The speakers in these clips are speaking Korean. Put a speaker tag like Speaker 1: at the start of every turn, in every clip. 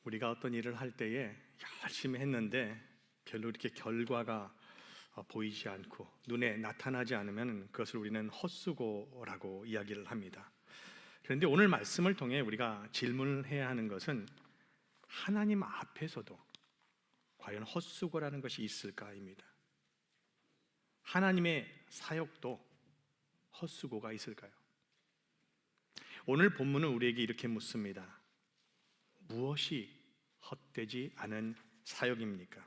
Speaker 1: 우리가 어떤 일을 할 때에 열심히 했는데 별로 이렇게 결과가 보이지 않고 눈에 나타나지 않으면 그것을 우리는 헛수고라고 이야기를 합니다. 그런데 오늘 말씀을 통해 우리가 질문을 해야 하는 것은 하나님 앞에서도 과연 헛수고라는 것이 있을까입니다. 하나님의 사역도 헛수고가 있을까요? 오늘 본문은 우리에게 이렇게 묻습니다. 무엇이 헛되지 않은 사역입니까?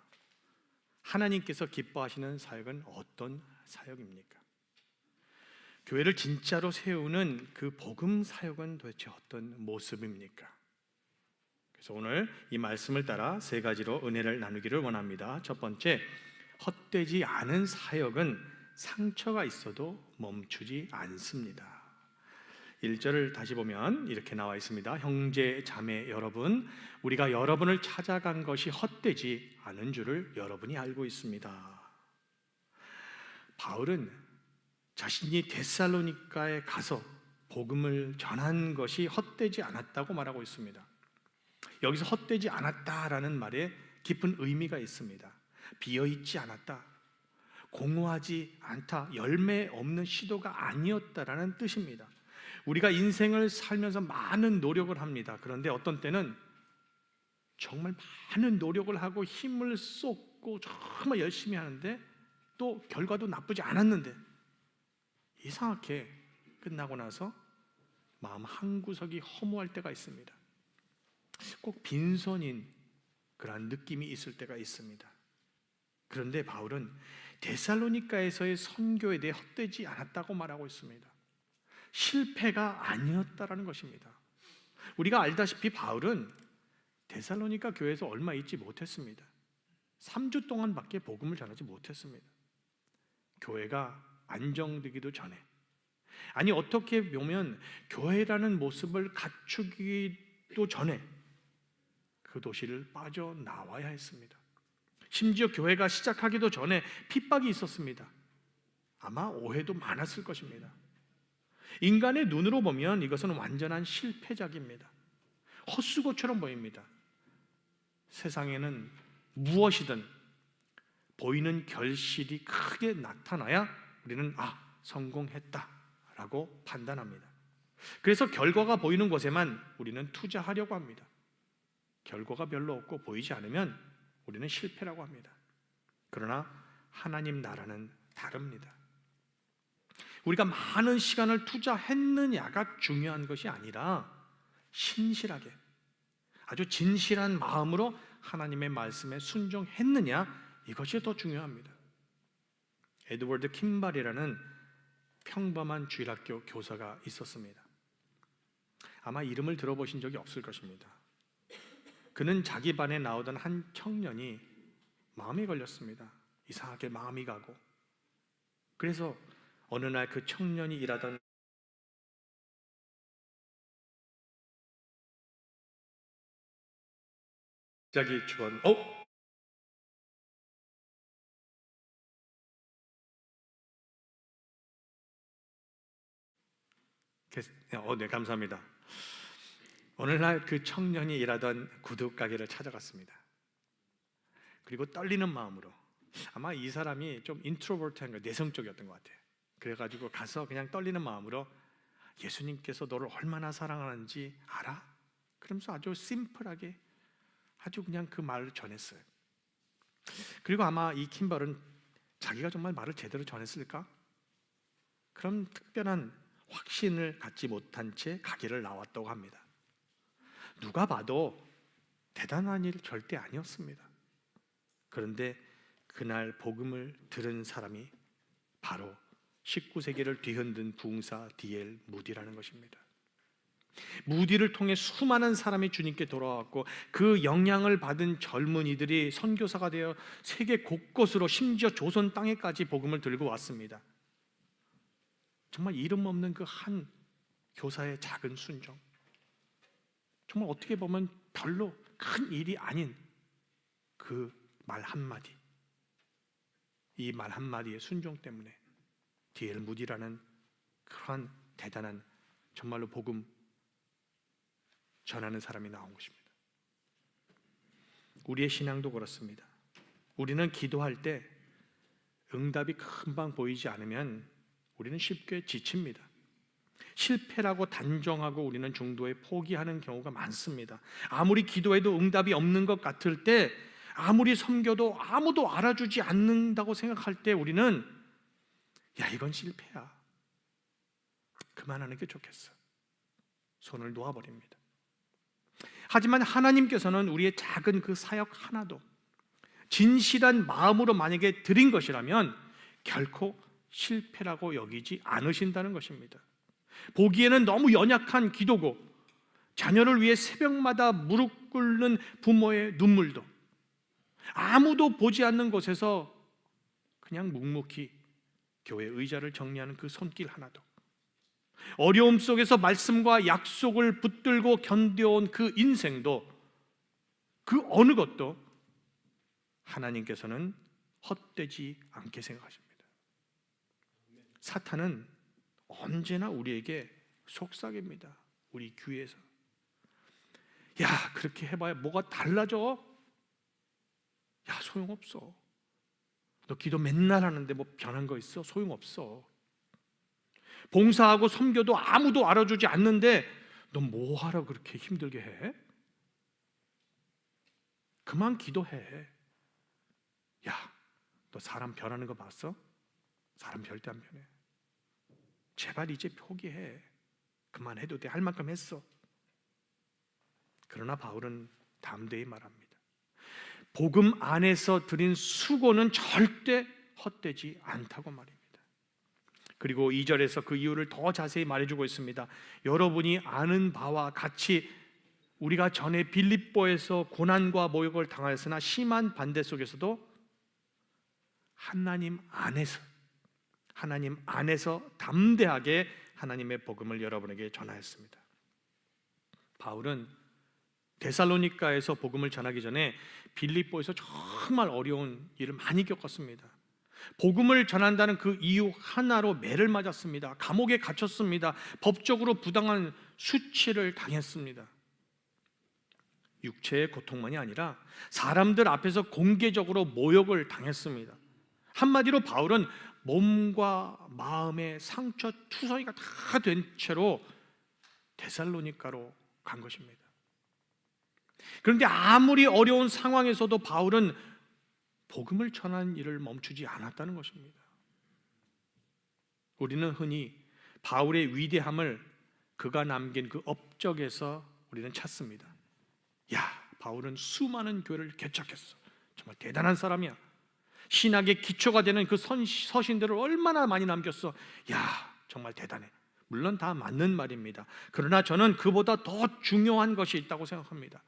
Speaker 1: 하나님께서 기뻐하시는 사역은 어떤 사역입니까? 교회를 진짜로 세우는 그 복음 사역은 도대체 어떤 모습입니까? 그래서 오늘 이 말씀을 따라 세 가지로 은혜를 나누기를 원합니다. 첫 번째, 헛되지 않은 사역은 상처가 있어도 멈추지 않습니다. 1절을 다시 보면 이렇게 나와 있습니다. 형제 자매 여러분, 우리가 여러분을 찾아간 것이 헛되지 않은 줄을 여러분이 알고 있습니다. 바울은 자신이 데살로니가에 가서 복음을 전한 것이 헛되지 않았다고 말하고 있습니다. 여기서 헛되지 않았다라는 말에 깊은 의미가 있습니다. 비어있지 않았다, 공허하지 않다, 열매 없는 시도가 아니었다라는 뜻입니다. 우리가 인생을 살면서 많은 노력을 합니다. 그런데 어떤 때는 정말 많은 노력을 하고 힘을 쏟고 정말 열심히 하는데 또 결과도 나쁘지 않았는데 이상하게 끝나고 나서 마음 한구석이 허무할 때가 있습니다. 꼭 빈손인 그러한 느낌이 있을 때가 있습니다. 그런데 바울은 데살로니가에서의 선교에 대해 헛되지 않았다고 말하고 있습니다. 실패가 아니었다라는 것입니다. 우리가 알다시피 바울은 데살로니가 교회에서 얼마 있지 못했습니다. 3주 동안밖에 복음을 전하지 못했습니다. 교회가 안정되기도 전에, 아니 어떻게 보면 교회라는 모습을 갖추기도 전에 그 도시를 빠져나와야 했습니다. 심지어 교회가 시작하기도 전에 핍박이 있었습니다. 아마 오해도 많았을 것입니다. 인간의 눈으로 보면 이것은 완전한 실패작입니다. 헛수고처럼 보입니다. 세상에는 무엇이든 보이는 결실이 크게 나타나야 우리는 성공했다라고 판단합니다. 그래서 결과가 보이는 곳에만 우리는 투자하려고 합니다. 결과가 별로 없고 보이지 않으면 우리는 실패라고 합니다. 그러나 하나님 나라는 다릅니다. 우리가 많은 시간을 투자했느냐가 중요한 것이 아니라 신실하게, 아주 진실한 마음으로 하나님의 말씀에 순종했느냐, 이것이 더 중요합니다. 에드워드 킴발이라는 평범한 주일학교 교사가 있었습니다. 아마 이름을 들어보신 적이 없을 것입니다. 그는 자기 반에 나오던 한 청년이 마음에 걸렸습니다. 이상하게 마음이 가고, 그래서 어느 날 그 청년이 일하던 갑자기 주원 네, 감사합니다. 오늘날 그 청년이 일하던 구두 가게를 찾아갔습니다. 그리고 떨리는 마음으로, 아마 이 사람이 좀 인트로버트한 거, 내성적이었던 것 같아요. 그래가지고 가서 그냥 떨리는 마음으로 예수님께서 너를 얼마나 사랑하는지 알아? 그러면서 아주 심플하게 아주 그냥 그 말을 전했어요. 그리고 아마 이 킴벌은 자기가 정말 말을 제대로 전했을까? 그런 특별한 확신을 갖지 못한 채 가게를 나왔다고 합니다. 누가 봐도 대단한 일 절대 아니었습니다. 그런데 그날 복음을 들은 사람이 바로 19세기를 뒤흔든 부흥사 D.L. 무디라는 것입니다. 무디를 통해 수많은 사람이 주님께 돌아왔고, 그 영향을 받은 젊은이들이 선교사가 되어 세계 곳곳으로, 심지어 조선 땅에까지 복음을 들고 왔습니다. 정말 이름 없는 그 한 교사의 작은 순종, 정말 어떻게 보면 별로 큰 일이 아닌 그 말 한마디, 이 말 한마디의 순종 때문에 D.L. 무디라는 그러한 대단한, 정말로 복음 전하는 사람이 나온 것입니다. 우리의 신앙도 그렇습니다. 우리는 기도할 때 응답이 금방 보이지 않으면 우리는 쉽게 지칩니다. 실패라고 단정하고 우리는 중도에 포기하는 경우가 많습니다. 아무리 기도해도 응답이 없는 것 같을 때, 아무리 섬겨도 아무도 알아주지 않는다고 생각할 때 우리는 야, 이건 실패야, 그만하는 게 좋겠어, 손을 놓아버립니다. 하지만 하나님께서는 우리의 작은 그 사역 하나도 진실한 마음으로 만약에 드린 것이라면 결코 실패라고 여기지 않으신다는 것입니다. 보기에는 너무 연약한 기도고, 자녀를 위해 새벽마다 무릎 꿇는 부모의 눈물도, 아무도 보지 않는 곳에서 그냥 묵묵히 교회 의자를 정리하는 그 손길 하나도, 어려움 속에서 말씀과 약속을 붙들고 견뎌온 그 인생도, 그 어느 것도 하나님께서는 헛되지 않게 생각하십니다. 사탄은 언제나 우리에게 속삭입니다. 우리 귀에서 야, 그렇게 해봐야 뭐가 달라져? 야, 소용없어. 너 기도 맨날 하는데 뭐 변한 거 있어? 소용없어. 봉사하고 섬겨도 아무도 알아주지 않는데 너 뭐하러 그렇게 힘들게 해? 그만 기도해. 야, 너 사람 변하는 거 봤어? 사람 절대 안 변해. 제발 이제 포기해. 그만해도 돼. 할 만큼 했어. 그러나 바울은 담대히 말합니다. 복음 안에서 드린 수고는 절대 헛되지 않다고 말입니다. 그리고 2절에서 그 이유를 더 자세히 말해주고 있습니다. 여러분이 아는 바와 같이 우리가 전에 빌립보에서 고난과 모욕을 당하였으나 심한 반대 속에서도 하나님 안에서 담대하게 하나님의 복음을 여러분에게 전하였습니다. 바울은 데살로니가에서 복음을 전하기 전에 빌립보에서 정말 어려운 일을 많이 겪었습니다. 복음을 전한다는 그 이유 하나로 매를 맞았습니다. 감옥에 갇혔습니다. 법적으로 부당한 수치를 당했습니다. 육체의 고통만이 아니라 사람들 앞에서 공개적으로 모욕을 당했습니다. 한마디로 바울은 몸과 마음의 상처 투성이가 다 된 채로 데살로니가로 간 것입니다. 그런데 아무리 어려운 상황에서도 바울은 복음을 전하는 일을 멈추지 않았다는 것입니다. 우리는 흔히 바울의 위대함을 그가 남긴 그 업적에서 우리는 찾습니다. 야, 바울은 수많은 교회를 개척했어. 정말 대단한 사람이야. 신학의 기초가 되는 그 서신들을 얼마나 많이 남겼어. 야, 정말 대단해. 물론 다 맞는 말입니다. 그러나 저는 그보다 더 중요한 것이 있다고 생각합니다.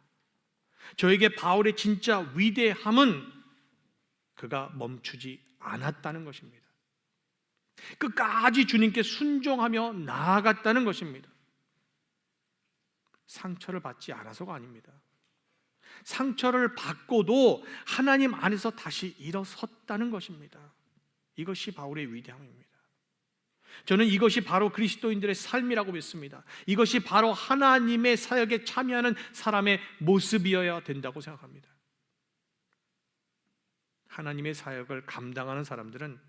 Speaker 1: 저에게 바울의 진짜 위대함은 그가 멈추지 않았다는 것입니다. 끝까지 주님께 순종하며 나아갔다는 것입니다. 상처를 받지 않아서가 아닙니다. 상처를 받고도 하나님 안에서 다시 일어섰다는 것입니다. 이것이 바울의 위대함입니다. 저는 이것이 바로 그리스도인들의 삶이라고 믿습니다. 이것이 바로 하나님의 사역에 참여하는 사람의 모습이어야 된다고 생각합니다. 하나님의 사역을 감당하는 사람들은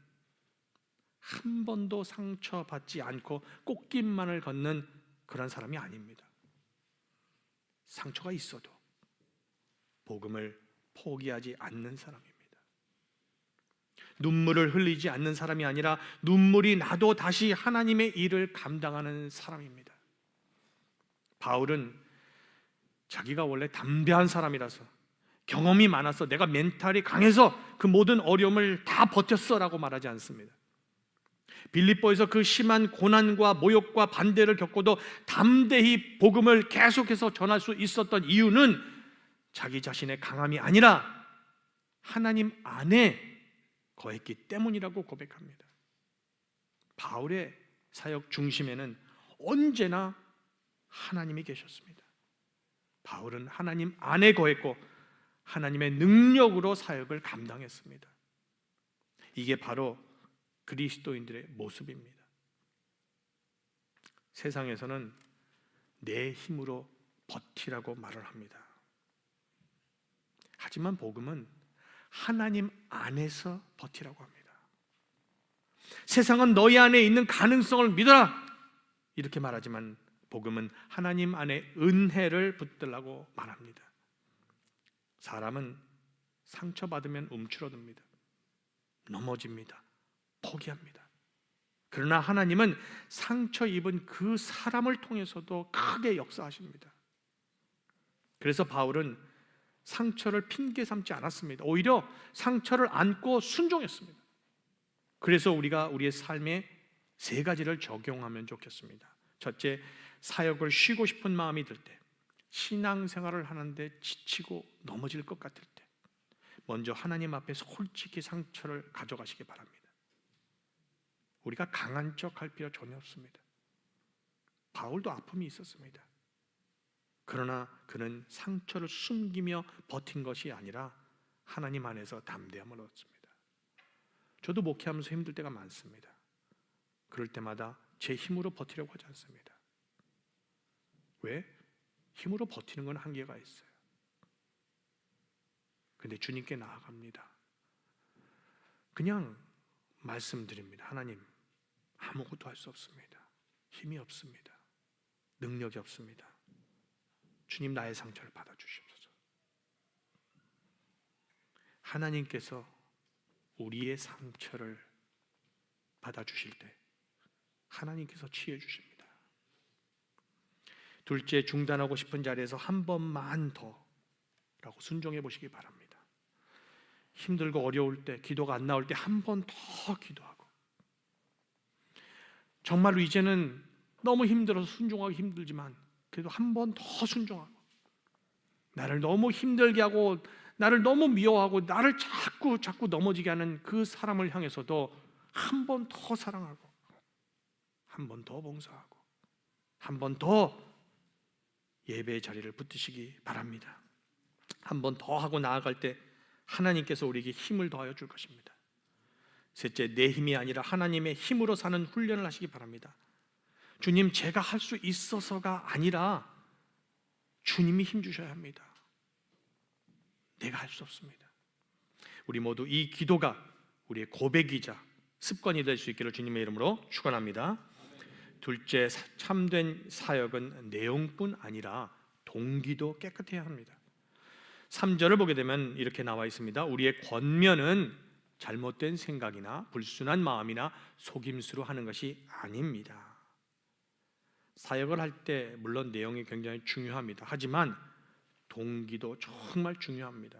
Speaker 1: 한 번도 상처받지 않고 꽃길만을 걷는 그런 사람이 아닙니다. 상처가 있어도 복음을 포기하지 않는 사람입니다. 눈물을 흘리지 않는 사람이 아니라 눈물이 나도 다시 하나님의 일을 감당하는 사람입니다. 바울은 자기가 원래 담대한 사람이라서, 경험이 많아서, 내가 멘탈이 강해서 그 모든 어려움을 다 버텼어 라고 말하지 않습니다. 빌립보에서 그 심한 고난과 모욕과 반대를 겪고도 담대히 복음을 계속해서 전할 수 있었던 이유는 자기 자신의 강함이 아니라 하나님 안에 거했기 때문이라고 고백합니다. 바울의 사역 중심에는 언제나 하나님이 계셨습니다. 바울은 하나님 안에 거했고 하나님의 능력으로 사역을 감당했습니다. 이게 바로 그리스도인들의 모습입니다. 세상에서는 내 힘으로 버티라고 말을 합니다. 하지만 복음은 하나님 안에서 버티라고 합니다. 세상은 너희 안에 있는 가능성을 믿어라 이렇게 말하지만 복음은 하나님 안에 은혜를 붙들라고 말합니다. 사람은 상처받으면 움츠러듭니다. 넘어집니다. 포기합니다. 그러나 하나님은 상처 입은 그 사람을 통해서도 크게 역사하십니다. 그래서 바울은 상처를 핑계 삼지 않았습니다. 오히려 상처를 안고 순종했습니다. 그래서 우리가 우리의 삶에 세 가지를 적용하면 좋겠습니다. 첫째, 사역을 쉬고 싶은 마음이 들 때, 신앙생활을 하는데 지치고 넘어질 것 같을 때 먼저 하나님 앞에 솔직히 상처를 가져가시기 바랍니다. 우리가 강한 척할 필요 전혀 없습니다. 바울도 아픔이 있었습니다. 그러나 그는 상처를 숨기며 버틴 것이 아니라 하나님 안에서 담대함을 얻습니다. 저도 목회하면서 힘들 때가 많습니다. 그럴 때마다 제 힘으로 버티려고 하지 않습니다. 왜? 힘으로 버티는 건 한계가 있어요. 근데 주님께 나아갑니다. 그냥 말씀드립니다. 하나님, 아무것도 할 수 없습니다. 힘이 없습니다. 능력이 없습니다. 주님, 나의 상처를 받아주시옵소서. 하나님께서 우리의 상처를 받아주실 때 하나님께서 치유해 주십니다. 둘째, 중단하고 싶은 자리에서 한 번만 더 라고 순종해 보시기 바랍니다. 힘들고 어려울 때, 기도가 안 나올 때 한 번 더 기도하고, 정말로 이제는 너무 힘들어서 순종하기 힘들지만 그래도 한 번 더 순종하고, 나를 너무 힘들게 하고 나를 너무 미워하고 나를 자꾸 넘어지게 하는 그 사람을 향해서도 한 번 더 사랑하고, 한 번 더 봉사하고, 한 번 더 예배의 자리를 붙드시기 바랍니다. 한 번 더 하고 나아갈 때 하나님께서 우리에게 힘을 더하여 줄 것입니다. 셋째, 내 힘이 아니라 하나님의 힘으로 사는 훈련을 하시기 바랍니다. 주님, 제가 할 수 있어서가 아니라 주님이 힘 주셔야 합니다. 내가 할 수 없습니다. 우리 모두 이 기도가 우리의 고백이자 습관이 될 수 있기를 주님의 이름으로 축원합니다. 둘째, 참된 사역은 내용뿐 아니라 동기도 깨끗해야 합니다. 3절을 보게 되면 이렇게 나와 있습니다. 우리의 권면은 잘못된 생각이나 불순한 마음이나 속임수로 하는 것이 아닙니다. 사역을 할 때 물론 내용이 굉장히 중요합니다. 하지만 동기도 정말 중요합니다.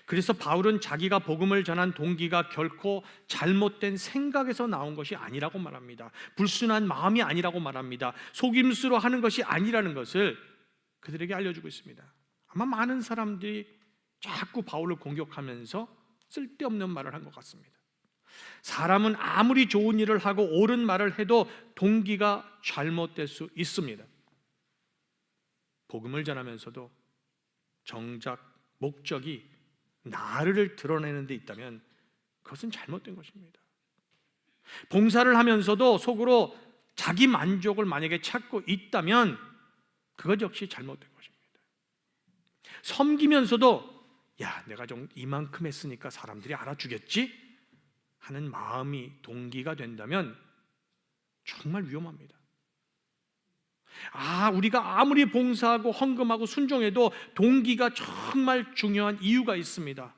Speaker 1: 그래서 바울은 자기가 복음을 전한 동기가 결코 잘못된 생각에서 나온 것이 아니라고 말합니다. 불순한 마음이 아니라고 말합니다. 속임수로 하는 것이 아니라는 것을 그들에게 알려주고 있습니다. 아마 많은 사람들이 자꾸 바울을 공격하면서 쓸데없는 말을 한 것 같습니다. 사람은 아무리 좋은 일을 하고 옳은 말을 해도 동기가 잘못될 수 있습니다. 복음을 전하면서도 정작 목적이 나를 드러내는 데 있다면 그것은 잘못된 것입니다. 봉사를 하면서도 속으로 자기 만족을 만약에 찾고 있다면 그것 역시 잘못된 것입니다. 섬기면서도 야, 내가 좀 이만큼 했으니까 사람들이 알아주겠지 하는 마음이 동기가 된다면 정말 위험합니다. 우리가 아무리 봉사하고 헌금하고 순종해도 동기가 정말 중요한 이유가 있습니다.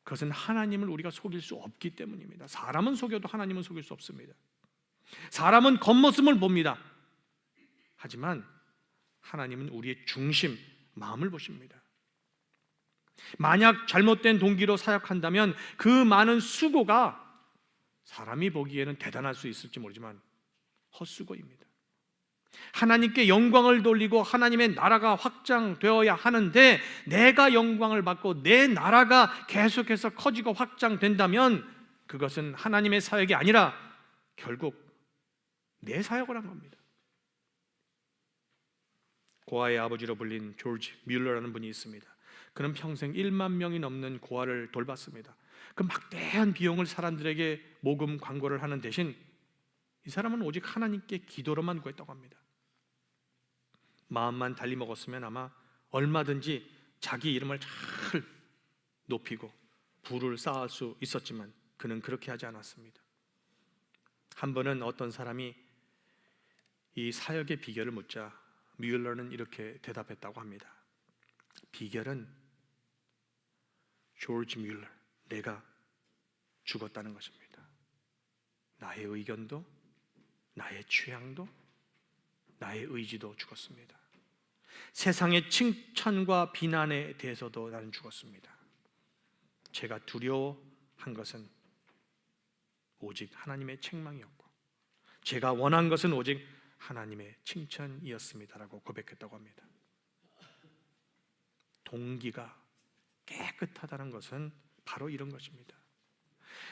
Speaker 1: 그것은 하나님을 우리가 속일 수 없기 때문입니다. 사람은 속여도 하나님은 속일 수 없습니다. 사람은 겉모습을 봅니다. 하지만 하나님은 우리의 중심, 마음을 보십니다. 만약 잘못된 동기로 사역한다면 그 많은 수고가 사람이 보기에는 대단할 수 있을지 모르지만 헛수고입니다. 하나님께 영광을 돌리고 하나님의 나라가 확장되어야 하는데 내가 영광을 받고 내 나라가 계속해서 커지고 확장된다면 그것은 하나님의 사역이 아니라 결국 내 사역을 한 겁니다. 고아의 아버지로 불린 조지 뮬러라는 분이 있습니다. 그는 평생 1만 명이 넘는 고아를 돌봤습니다. 그 막대한 비용을 사람들에게 모금 광고를 하는 대신 이 사람은 오직 하나님께 기도로만 구했다고 합니다. 마음만 달리 먹었으면 아마 얼마든지 자기 이름을 잘 높이고 부를 쌓을 수 있었지만 그는 그렇게 하지 않았습니다. 한 번은 어떤 사람이 이 사역의 비결을 묻자 뮬러는 이렇게 대답했다고 합니다. 비결은 조지 뮬러, 내가 죽었다는 것입니다. 나의 의견도, 나의 취향도, 나의 의지도 죽었습니다. 세상의 칭찬과 비난에 대해서도 나는 죽었습니다. 제가 두려워한 것은 오직 하나님의 책망이었고 제가 원한 것은 오직 하나님의 칭찬이었습니다라고 고백했다고 합니다. 동기가 깨끗하다는 것은 바로 이런 것입니다.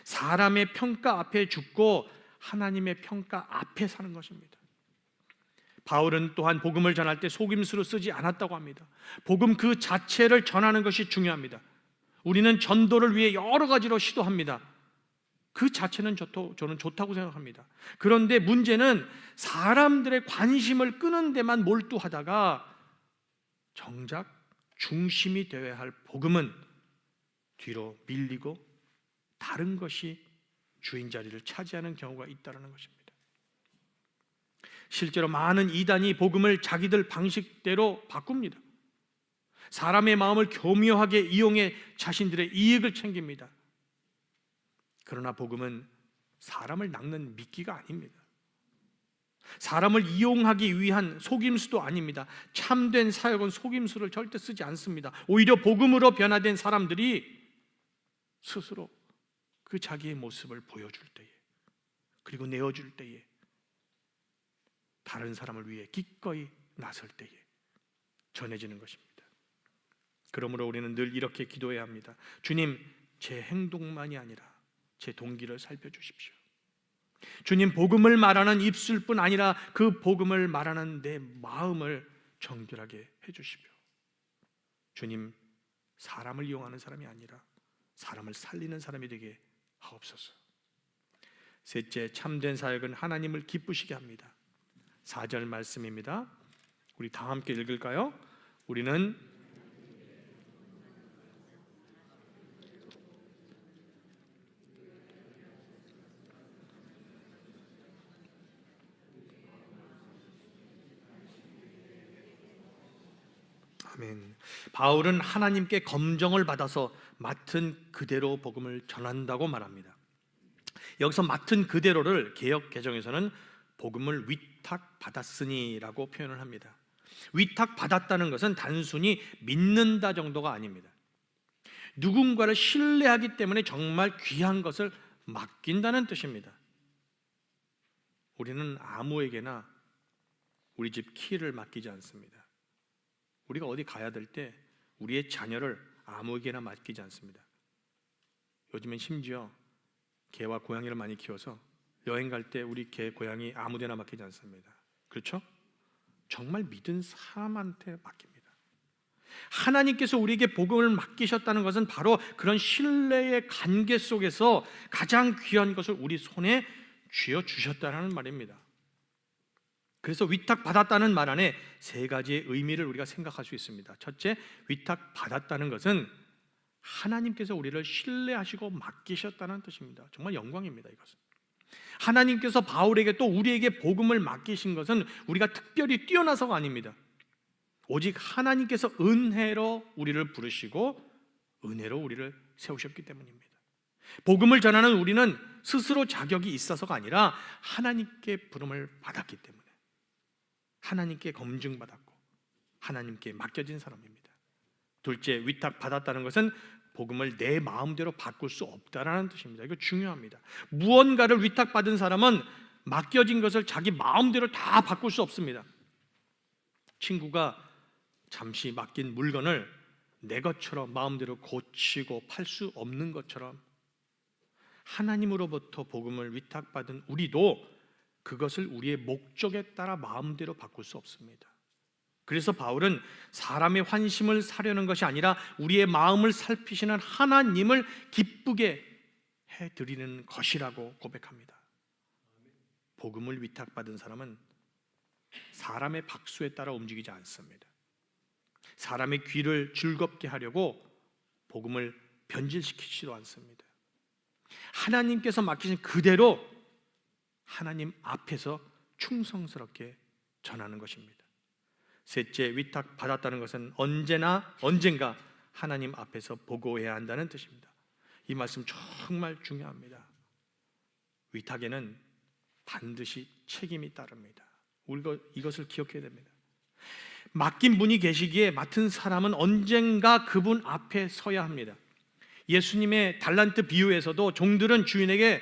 Speaker 1: 사람의 평가 앞에 죽고 하나님의 평가 앞에 사는 것입니다. 바울은 또한 복음을 전할 때 속임수로 쓰지 않았다고 합니다. 복음 그 자체를 전하는 것이 중요합니다. 우리는 전도를 위해 여러 가지로 시도합니다. 그 자체는 저는 좋다고 생각합니다. 그런데 문제는 사람들의 관심을 끄는 데만 몰두하다가 정작 중심이 되어야 할 복음은 뒤로 밀리고 다른 것이 주인 자리를 차지하는 경우가 있다는 것입니다. 실제로 많은 이단이 복음을 자기들 방식대로 바꿉니다. 사람의 마음을 교묘하게 이용해 자신들의 이익을 챙깁니다. 그러나 복음은 사람을 낚는 미끼가 아닙니다. 사람을 이용하기 위한 속임수도 아닙니다. 참된 사역은 속임수를 절대 쓰지 않습니다. 오히려 복음으로 변화된 사람들이 스스로 그 자기의 모습을 보여줄 때에, 그리고 내어줄 때에, 다른 사람을 위해 기꺼이 나설 때에 전해지는 것입니다. 그러므로 우리는 늘 이렇게 기도해야 합니다. 주님, 제 행동만이 아니라 제 동기를 살펴주십시오. 주님, 복음을 말하는 입술뿐 아니라 그 복음을 말하는 내 마음을 정결하게 해주시며, 주님, 사람을 이용하는 사람이 아니라 사람을 살리는 사람이 되게 하옵소서. 셋째, 참된 사역은 하나님을 기쁘시게 합니다. 4절 말씀입니다. 우리 다 함께 읽을까요? 우리는 아멘. 바울은 하나님께 검정을 받아서 맡은 그대로 복음을 전한다고 말합니다. 여기서 맡은 그대로를 개역 개정에서는 복음을 위탁받았으니라고 표현을 합니다. 위탁받았다는 것은 단순히 믿는다 정도가 아닙니다. 누군가를 신뢰하기 때문에 정말 귀한 것을 맡긴다는 뜻입니다. 우리는 아무에게나 우리 집 키를 맡기지 않습니다. 우리가 어디 가야 될 때 우리의 자녀를 아무에게나 맡기지 않습니다. 요즘엔 심지어 개와 고양이를 많이 키워서 여행 갈 때 우리 개, 고양이 아무데나 맡기지 않습니다. 그렇죠? 정말 믿은 사람한테 맡깁니다. 하나님께서 우리에게 복음을 맡기셨다는 것은 바로 그런 신뢰의 관계 속에서 가장 귀한 것을 우리 손에 쥐어주셨다는 말입니다. 그래서 위탁받았다는 말 안에 세 가지의 의미를 우리가 생각할 수 있습니다. 첫째, 위탁받았다는 것은 하나님께서 우리를 신뢰하시고 맡기셨다는 뜻입니다. 정말 영광입니다. 이것은 하나님께서 바울에게 또 우리에게 복음을 맡기신 것은 우리가 특별히 뛰어나서가 아닙니다. 오직 하나님께서 은혜로 우리를 부르시고 은혜로 우리를 세우셨기 때문입니다. 복음을 전하는 우리는 스스로 자격이 있어서가 아니라 하나님께 부름을 받았기 때문에, 하나님께 검증받았고 하나님께 맡겨진 사람입니다. 둘째, 위탁받았다는 것은 복음을 내 마음대로 바꿀 수 없다라는 뜻입니다. 이거 중요합니다. 무언가를 위탁받은 사람은 맡겨진 것을 자기 마음대로 다 바꿀 수 없습니다. 친구가 잠시 맡긴 물건을 내 것처럼 마음대로 고치고 팔 수 없는 것처럼 하나님으로부터 복음을 위탁받은 우리도 그것을 우리의 목적에 따라 마음대로 바꿀 수 없습니다. 그래서 바울은 사람의 환심을 사려는 것이 아니라 우리의 마음을 살피시는 하나님을 기쁘게 해드리는 것이라고 고백합니다. 복음을 위탁받은 사람은 사람의 박수에 따라 움직이지 않습니다. 사람의 귀를 즐겁게 하려고 복음을 변질시키지도 않습니다. 하나님께서 맡기신 그대로 하나님 앞에서 충성스럽게 전하는 것입니다. 셋째, 위탁 받았다는 것은 언젠가 하나님 앞에서 보고해야 한다는 뜻입니다. 이 말씀 정말 중요합니다. 위탁에는 반드시 책임이 따릅니다. 우리가 이것을 기억해야 됩니다. 맡긴 분이 계시기에 맡은 사람은 언젠가 그분 앞에 서야 합니다. 예수님의 달란트 비유에서도 종들은 주인에게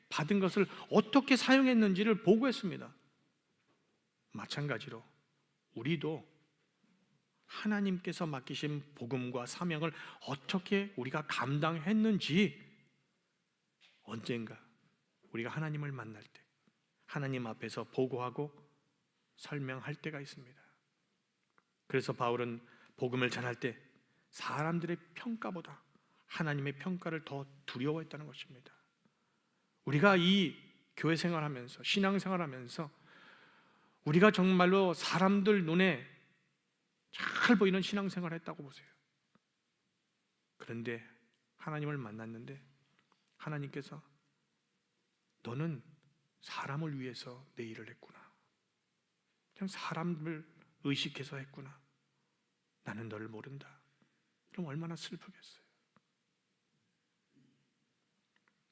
Speaker 1: 받은 것을 어떻게 사용했는지를 보고했습니다. 마찬가지로 우리도 하나님께서 맡기신 복음과 사명을 어떻게 우리가 감당했는지 언젠가 우리가 하나님을 만날 때 하나님 앞에서 보고하고 설명할 때가 있습니다. 그래서 바울은 복음을 전할 때 사람들의 평가보다 하나님의 평가를 더 두려워했다는 것입니다. 우리가 이 교회 생활하면서 신앙 생활하면서 우리가 정말로 사람들 눈에 잘 보이는 신앙 생활을 했다고 보세요. 그런데 하나님을 만났는데 하나님께서 너는 사람을 위해서 내 일을 했구나. 그냥 사람을 의식해서 했구나. 나는 너를 모른다. 그럼 얼마나 슬프겠어요.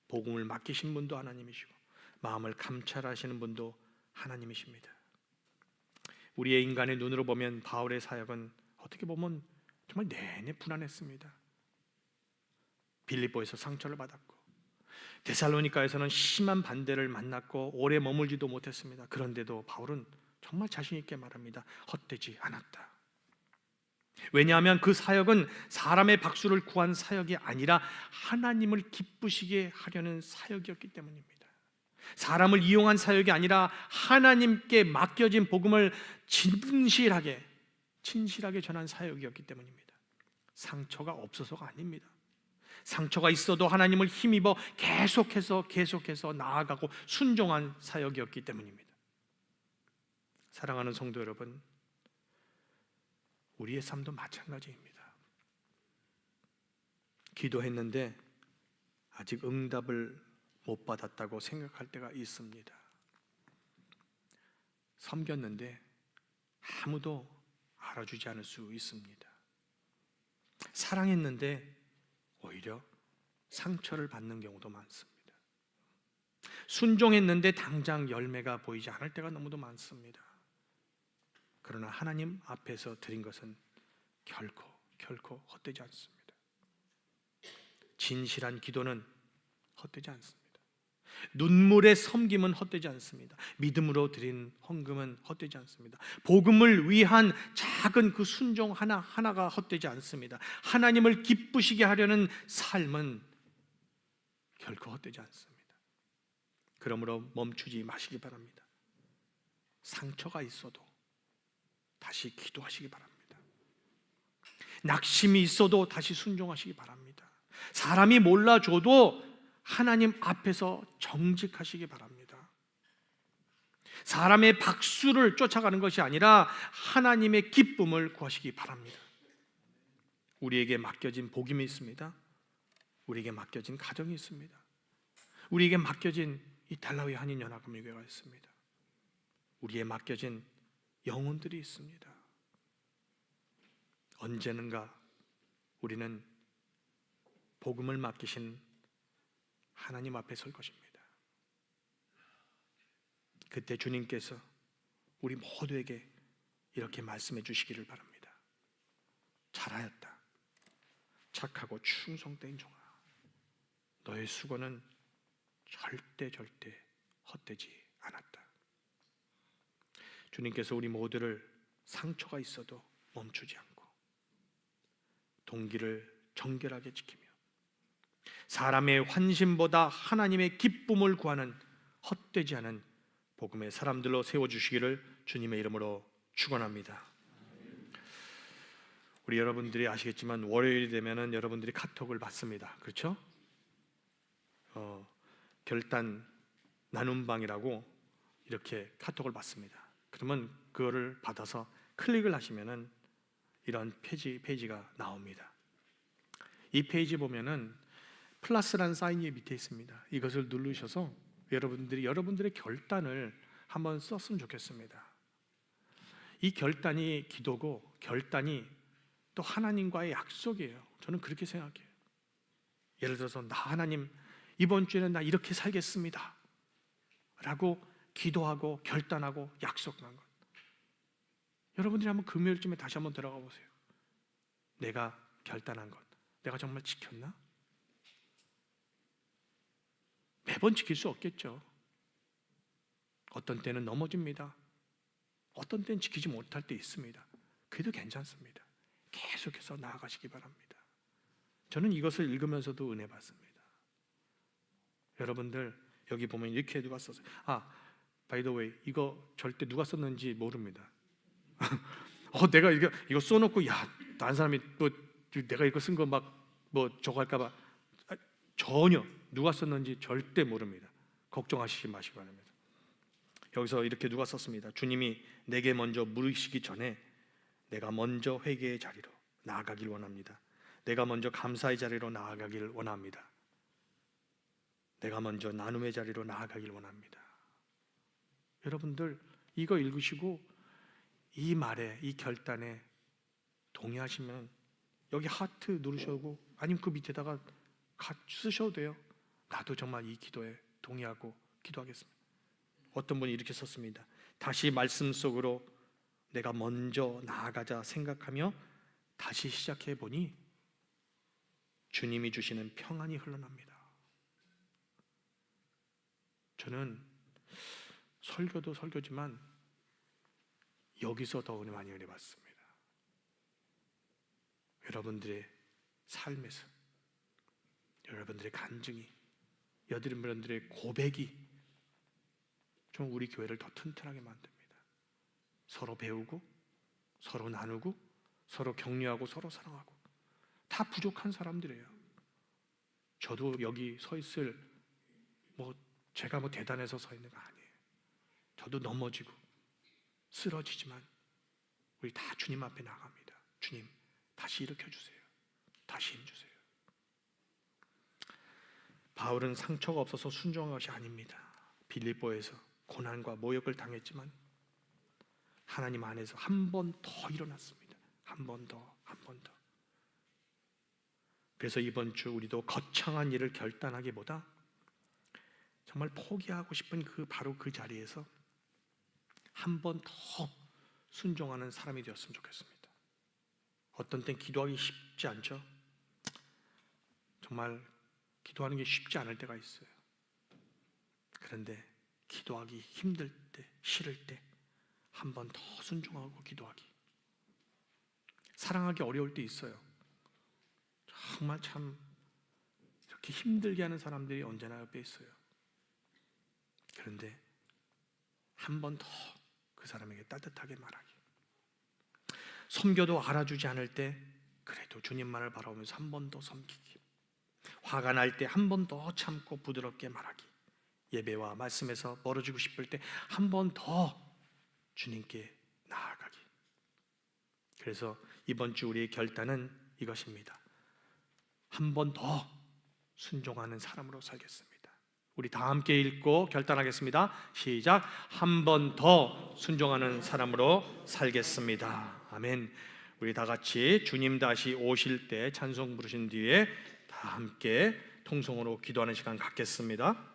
Speaker 1: 복음을 맡기신 분도 하나님이시고 마음을 감찰하시는 분도 하나님이십니다. 우리의 인간의 눈으로 보면 바울의 사역은 어떻게 보면 정말 내내 불안했습니다. 빌립보에서 상처를 받았고 데살로니가에서는 심한 반대를 만났고 오래 머물지도 못했습니다. 그런데도 바울은 정말 자신 있게 말합니다. 헛되지 않았다. 왜냐하면 그 사역은 사람의 박수를 구한 사역이 아니라 하나님을 기쁘시게 하려는 사역이었기 때문입니다. 사람을 이용한 사역이 아니라 하나님께 맡겨진 복음을 진실하게 전한 사역이었기 때문입니다. 상처가 없어서가 아닙니다. 상처가 있어도 하나님을 힘입어 계속해서 나아가고 순종한 사역이었기 때문입니다. 사랑하는 성도 여러분, 우리의 삶도 마찬가지입니다. 기도했는데 아직 응답을 못 받았다고 생각할 때가 있습니다. 섬겼는데 아무도 알아주지 않을 수 있습니다. 사랑했는데 오히려 상처를 받는 경우도 많습니다. 순종했는데 당장 열매가 보이지 않을 때가 너무도 많습니다. 그러나 하나님 앞에서 드린 것은 결코 헛되지 않습니다. 진실한 기도는 헛되지 않습니다. 눈물의 섬김은 헛되지 않습니다. 믿음으로 드린 헌금은 헛되지 않습니다. 복음을 위한 작은 그 순종 하나가 헛되지 않습니다. 하나님을 기쁘시게 하려는 삶은 결코 헛되지 않습니다. 그러므로 멈추지 마시기 바랍니다. 상처가 있어도 다시 기도하시기 바랍니다. 낙심이 있어도 다시 순종하시기 바랍니다. 사람이 몰라줘도 하나님 앞에서 정직하시기 바랍니다. 사람의 박수를 쫓아가는 것이 아니라 하나님의 기쁨을 구하시기 바랍니다. 우리에게 맡겨진 복음이 있습니다. 우리에게 맡겨진 가정이 있습니다. 우리에게 맡겨진 이 달라위 한인연합금융회가 있습니다. 우리에 맡겨진 영혼들이 있습니다. 언제는가 우리는 복음을 맡기신 하나님 앞에 설 것입니다. 그때 주님께서 우리 모두에게 이렇게 말씀해 주시기를 바랍니다. 잘하였다. 착하고 충성된 종아. 너의 수고는 절대 헛되지 않았다. 주님께서 우리 모두를 상처가 있어도 멈추지 않고 동기를 정결하게 지키며 사람의 환심보다 하나님의 기쁨을 구하는 헛되지 않은 복음의 사람들로 세워주시기를 주님의 이름으로 축원합니다. 우리 여러분들이 아시겠지만 월요일이 되면은 여러분들이 카톡을 받습니다. 그렇죠? 결단 나눔방이라고 이렇게 카톡을 받습니다. 그러면 그거를 받아서 클릭을 하시면은 이런 페이지가 나옵니다. 이 페이지 보면은 플러스라는 사인이 밑에 있습니다. 이것을 누르셔서 여러분들의 결단을 한번 썼으면 좋겠습니다. 이 결단이 기도고, 결단이 또 하나님과의 약속이에요. 저는 그렇게 생각해요. 예를 들어서 나 하나님 이번 주에는 나 이렇게 살겠습니다 라고 기도하고 결단하고 약속한 것. 여러분들이 한번 금요일쯤에 다시 한번 들어가 보세요. 내가 결단한 것 내가 정말 지켰나? 매번 지킬 수 없겠죠. 어떤 때는 넘어집니다. 어떤 때는 지키지 못할 때 있습니다. 그래도 괜찮습니다. 계속해서 나아가시기 바랍니다. 저는 이것을 읽으면서도 은혜 받습니다. 여러분들 여기 보면 이렇게 누가 썼어요. by the way, 이거 절대 누가 썼는지 모릅니다. 내가 이거 써놓고 다른 사람이 또 내가 이거 쓴 거 막 뭐 저거 할까봐, 전혀 누가 썼는지 절대 모릅니다. 걱정하시지 마시기 바랍니다. 여기서 이렇게 누가 썼습니다. 주님이 내게 먼저 물으시기 전에 내가 먼저 회개의 자리로 나아가길 원합니다. 내가 먼저 감사의 자리로 나아가길 원합니다. 내가 먼저 나눔의 자리로 나아가길 원합니다. 여러분들 이거 읽으시고 이 말에, 이 결단에 동의하시면 여기 하트 누르셔도, 아니면 그 밑에다가 쓰셔도 돼요. 나도 정말 이 기도에 동의하고 기도하겠습니다. 어떤 분이 이렇게 썼습니다. 다시 말씀 속으로 내가 먼저 나아가자 생각하며 다시 시작해 보니 주님이 주시는 평안이 흘러납니다. 저는 설교도 설교지만 여기서 더 많이 은혜 받습니다. 여러분들의 삶에서, 여러분들의 간증이, 여러분들의 고백이 좀 우리 교회를 더 튼튼하게 만듭니다. 서로 배우고, 서로 나누고, 서로 격려하고, 서로 사랑하고. 다 부족한 사람들이에요. 저도 여기 서 있을 제가 대단해서 서 있는 거 아니에요. 저도 넘어지고 쓰러지지만 우리 다 주님 앞에 나갑니다. 주님 다시 일으켜주세요. 다시 힘주세요. 바울은 상처가 없어서 순종한 것이 아닙니다. 빌립보에서 고난과 모욕을 당했지만 하나님 안에서 한 번 더 일어났습니다. 한 번 더, 한 번 더. 그래서 이번 주 우리도 거창한 일을 결단하기보다 정말 포기하고 싶은 바로 그 자리에서 한 번 더 순종하는 사람이 되었으면 좋겠습니다. 어떤 땐 기도하기 쉽지 않죠. 정말 기도하는 게 쉽지 않을 때가 있어요. 그런데 기도하기 힘들 때, 싫을 때 한 번 더 순종하고 기도하기. 사랑하기 어려울 때 있어요. 정말 참 이렇게 힘들게 하는 사람들이 언제나 옆에 있어요. 그런데 한 번 더 그 사람에게 따뜻하게 말하기. 섬겨도 알아주지 않을 때 그래도 주님만을 바라보면서 한 번 더 섬기기. 화가 날 때 한 번 더 참고 부드럽게 말하기. 예배와 말씀에서 멀어지고 싶을 때 한 번 더 주님께 나아가기. 그래서 이번 주 우리의 결단은 이것입니다. 한 번 더 순종하는 사람으로 살겠습니다. 우리 다 함께 읽고 결단하겠습니다. 시작. 한 번 더 순종하는 사람으로 살겠습니다. 아멘. 우리 다 같이 주님 다시 오실 때 찬송 부르신 뒤에 다 함께 통성으로 기도하는 시간 갖겠습니다.